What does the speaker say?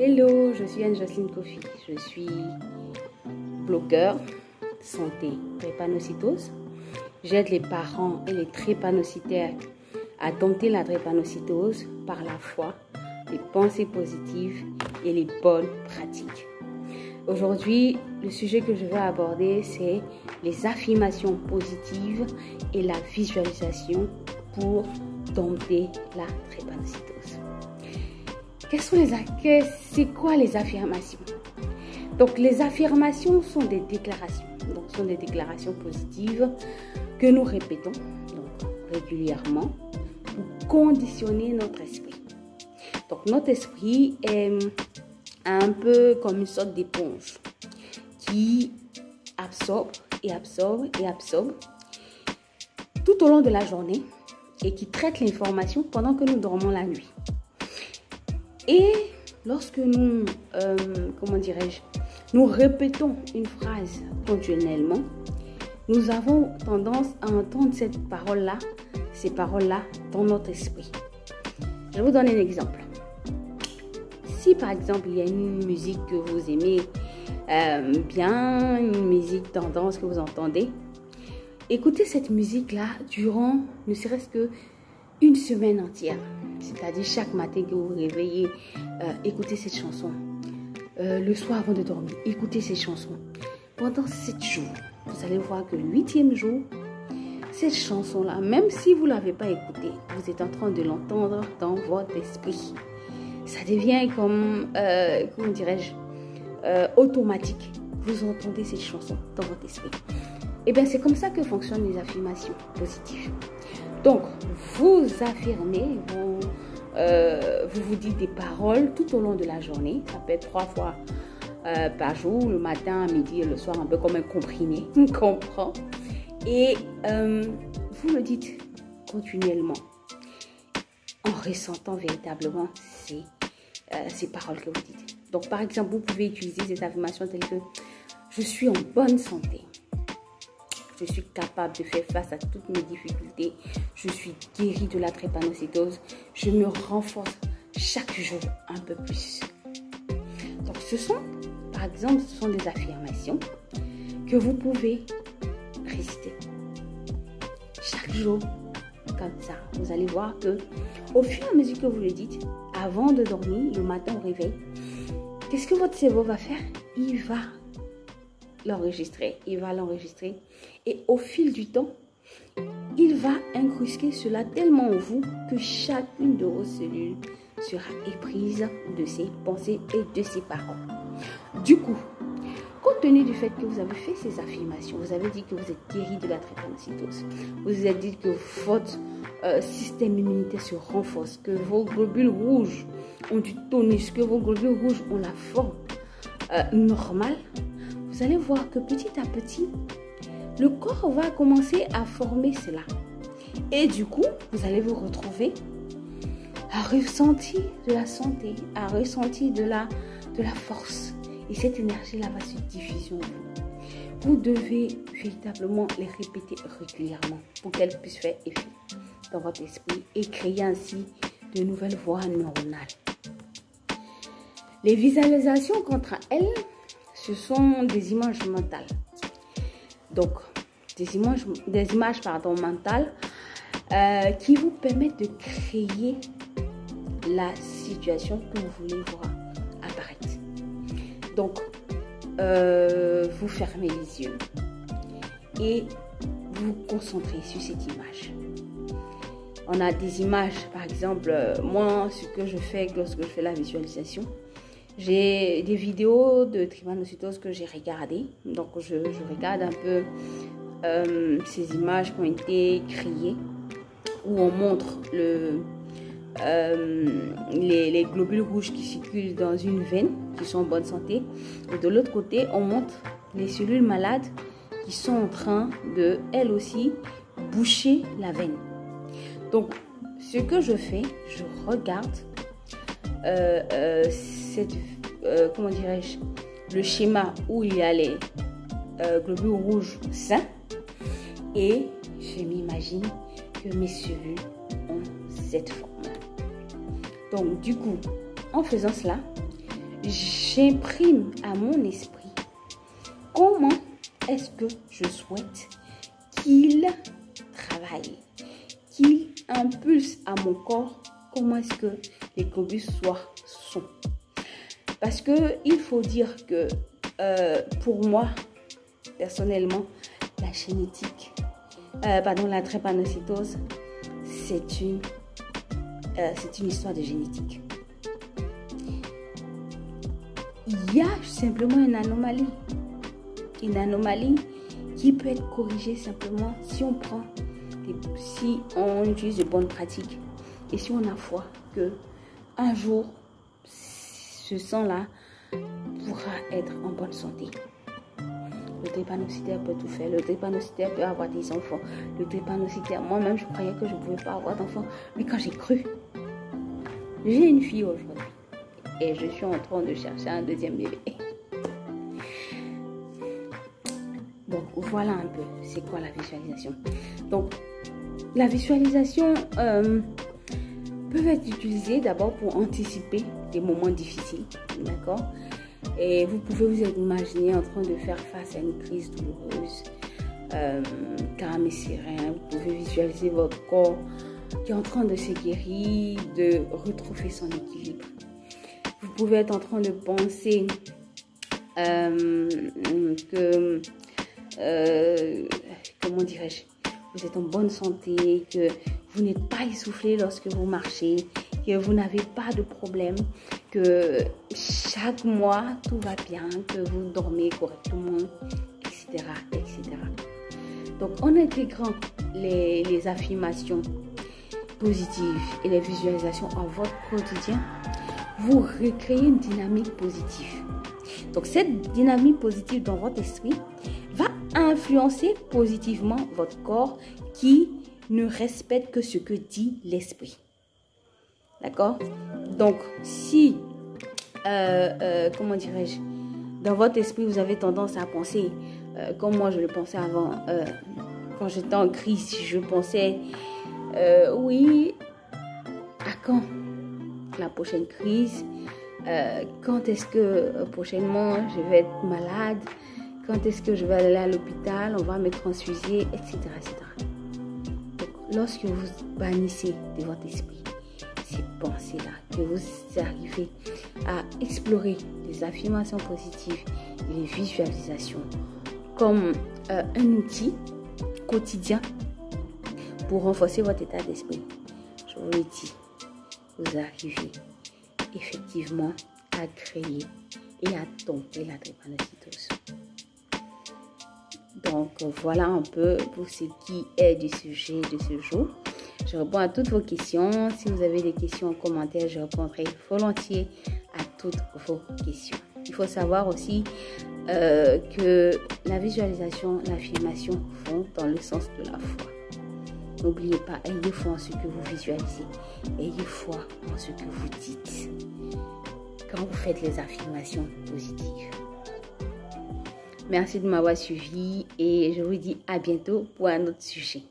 Hello, je suis Anne-Jocelyne Kofi. Je suis blogueur santé drépanocytose. J'aide les parents et les drépanocytaires à dompter la drépanocytose par la foi, les pensées positives et les bonnes pratiques. Aujourd'hui, le sujet que je vais aborder, c'est les affirmations positives et la visualisation pour dompter la drépanocytose. C'est quoi les affirmations? Donc, les affirmations sont des déclarations. Donc, sont des déclarations positives que nous répétons régulièrement pour conditionner notre esprit. Donc, notre esprit est un peu comme une sorte d'éponge qui absorbe et absorbe et absorbe tout au long de la journée et qui traite l'information pendant que nous dormons la nuit. Et lorsque nous, nous répétons une phrase continuellement, nous avons tendance à entendre ces paroles-là dans notre esprit. Je vais vous donner un exemple. Si par exemple, il y a une musique que vous aimez bien, une musique tendance que vous entendez, écoutez cette musique-là durant ne serait-ce que une semaine entière. C'est-à-dire chaque matin que vous vous réveillez, écoutez cette chanson. Le soir avant de dormir, écoutez cette chanson. Pendant 7 jours, vous allez voir que le 8e jour, cette chanson-là, même si vous ne l'avez pas écoutée, vous êtes en train de l'entendre dans votre esprit. Ça devient comme, automatique. Vous entendez cette chanson dans votre esprit. Et bien, c'est comme ça que fonctionnent les affirmations positives. Donc, vous affirmez, vous vous dites des paroles tout au long de la journée. Ça peut être 3 fois par jour, le matin, à midi et le soir, un peu comme un comprimé, on comprend. Et vous le dites continuellement en ressentant véritablement ces paroles que vous dites. Donc, par exemple, vous pouvez utiliser des affirmations telles que « Je suis en bonne santé ». Je suis capable de faire face à toutes mes difficultés. Je suis guérie de la drépanocytose. Je me renforce chaque jour un peu plus. Donc, par exemple, ce sont des affirmations que vous pouvez réciter chaque jour. Comme ça, vous allez voir que au fur et à mesure que vous le dites, avant de dormir, le matin au réveil, qu'est-ce que votre cerveau va faire? Il va l'enregistrer. Et au fil du temps, il va incruster cela tellement en vous que chacune de vos cellules sera éprise de ses pensées et de ses paroles. Du coup, compte tenu du fait que vous avez fait ces affirmations, vous avez dit que vous êtes guéri de la drépanocytose, vous vous êtes dit que votre système immunitaire se renforce, que vos globules rouges ont du tonus, que vos globules rouges ont la forme normale, vous allez voir que petit à petit, le corps va commencer à former cela. Et du coup, vous allez vous retrouver à ressentir de la santé, à ressentir de la force. Et cette énergie-là va se diffuser en vous. Vous devez véritablement les répéter régulièrement pour qu'elles puissent faire effet dans votre esprit et créer ainsi de nouvelles voies neuronales. Les visualisations, quant à elles, ce sont des images mentales. Donc, des images mentales qui vous permettent de créer la situation que vous voulez voir apparaître. Donc, vous fermez les yeux et vous concentrez sur cette image. On a des images, par exemple, moi, ce que je fais lorsque je fais la visualisation, j'ai des vidéos de drépanocytose que j'ai regardées. Donc, je regarde un peu ces images qui ont été créées où on montre les globules rouges qui circulent dans une veine, qui sont en bonne santé. Et de l'autre côté, on montre les cellules malades qui sont en train de, elles aussi, boucher la veine. Donc, ce que je fais, je regarde le schéma où il y a les globules rouges sains et je m'imagine que mes cellules ont cette forme. Donc, du coup, en faisant cela, j'imprime à mon esprit comment est-ce que je souhaite qu'il travaille, qu'il impulse à mon corps comment est-ce que les combussoires sont. Parce que il faut dire que pour moi, personnellement, la génétique, la drépanocytose, c'est une histoire de génétique. Il y a simplement une anomalie qui peut être corrigée simplement si on utilise de bonnes pratiques et si on a foi que un jour ce sang-là pourra être en bonne santé. Le drépanocytaire peut tout faire. Le drépanocytaire peut avoir des enfants. Le drépanocytaire, moi-même, je croyais que je ne pouvais pas avoir d'enfants. Mais quand j'ai cru, j'ai une fille aujourd'hui. Et je suis en train de chercher un deuxième bébé. Donc, voilà un peu, c'est quoi la visualisation. Donc, la visualisation peut être utilisée d'abord pour anticiper des moments difficiles, d'accord? Et vous pouvez vous imaginer en train de faire face à une crise douloureuse, calme et serein. Vous pouvez visualiser votre corps qui est en train de se guérir, de retrouver son équilibre. Vous pouvez être en train de penser que, comment dirais-je, vous êtes en bonne santé, que vous n'êtes pas essoufflé lorsque vous marchez, que vous n'avez pas de problème, que chaque mois tout va bien, que vous dormez correctement, etc. etc. Donc en intégrant les affirmations positives et les visualisations en votre quotidien, vous recréez une dynamique positive. Donc cette dynamique positive dans votre esprit va influencer positivement votre corps qui ne respecte que ce que dit l'esprit. D'accord? Donc si, comment dirais-je, dans votre esprit vous avez tendance à penser, comme moi je le pensais avant, quand j'étais en crise, je pensais, oui, à quand la prochaine crise, quand est-ce que prochainement je vais être malade, quand est-ce que je vais aller à l'hôpital, on va me transfuser, etc., etc. Donc, lorsque vous bannissez de votre esprit ces pensées-là, que vous arrivez à explorer les affirmations positives et les visualisations comme un outil quotidien pour renforcer votre état d'esprit, je vous le dis, vous arrivez effectivement à créer et à dompter la drépanocytose. Donc voilà un peu pour ce qui est du sujet de ce jour. Je réponds à toutes vos questions. Si vous avez des questions en commentaire, je répondrai volontiers à toutes vos questions. Il faut savoir aussi que la visualisation, l'affirmation vont dans le sens de la foi. N'oubliez pas, ayez foi en ce que vous visualisez. Ayez foi en ce que vous dites quand vous faites les affirmations positives. Merci de m'avoir suivi et je vous dis à bientôt pour un autre sujet.